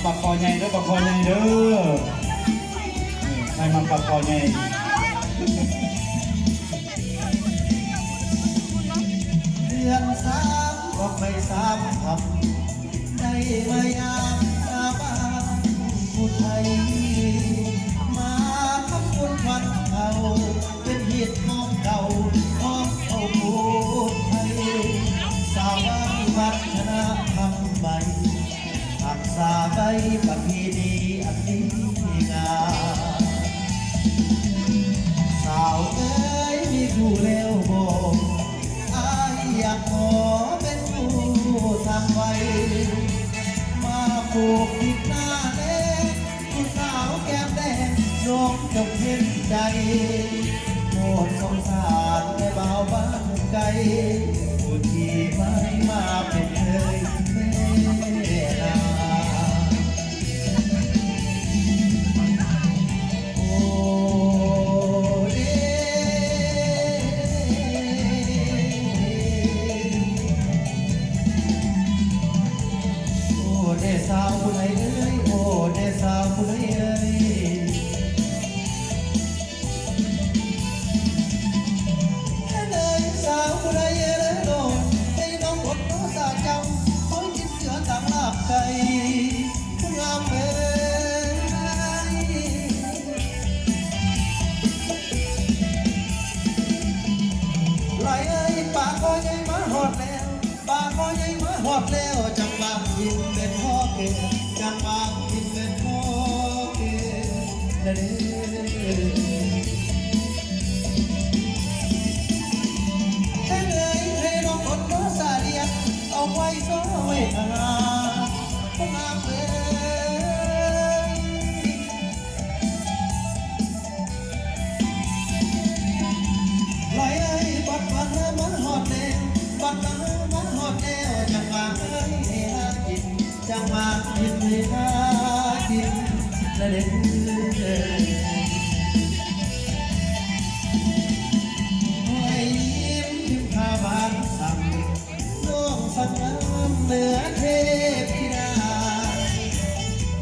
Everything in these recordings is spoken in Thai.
ปากคอใหญ่เด้อปากคอใหญ่เด้อให้มาปากคอใหญ่เดือนสามก็ไม่สามคำได้มายามสาบานผู้ไทยมาทำบุญวันเขาเป็นเหตุของเก่าของเอาผู้ไทยสาบานวัฒนธรรมใหม่รักษาไว้ประเพณีอันดีงามสาวเอ้ยมีผู้เร็วบอกอยากขอเป็นผู้ทำไว้มาผูกติดหน้าแดงผู้สาวแก้มแดงน้องจงเห็นใจโปรดสงสารแม่บ่าวบ้านไกลผู้ที่ไม่มาเป็นเคยแม่นาเดสาวผู้ใดเอ้ยโอ้เดสาวผู้ใดเอ้ยเอ้ยสาวผู้ใดเอ้ยโดนให้น้องอดน้อสาจำคอยกินเสือต่างลาบไก่ผู้งามเอ้ยไหลเอ้ยปากคอยใหญ่มาหอดแล้วปากคอยใหญ่มาหอดแล้วจังบางยินเป็นพ่อเกศจังบางยินเป็นพ่อเกศเด้แค่เลยให้น้องคนน้อสาเดียเอาไว้ซ้อไว้ทาผู้งามเอ้ยไหลเอ้ยบัดวันมาหอดแล้วบัดวันมาหอดแล้วจังบางเอ้ยให้หากินจังบางยินให้หากินเด้ให้ยิ้มทิมพาบานสั่งน้องสังงามเหนือเทพธิดา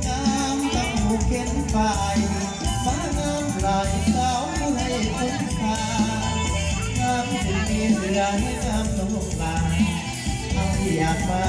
งามตั้งหูเข็นฝ่ายฟ้างามลายสาวผู้ให้คุ้นค่างามถึงมีเรือให้งามตกลาเอาอยากมา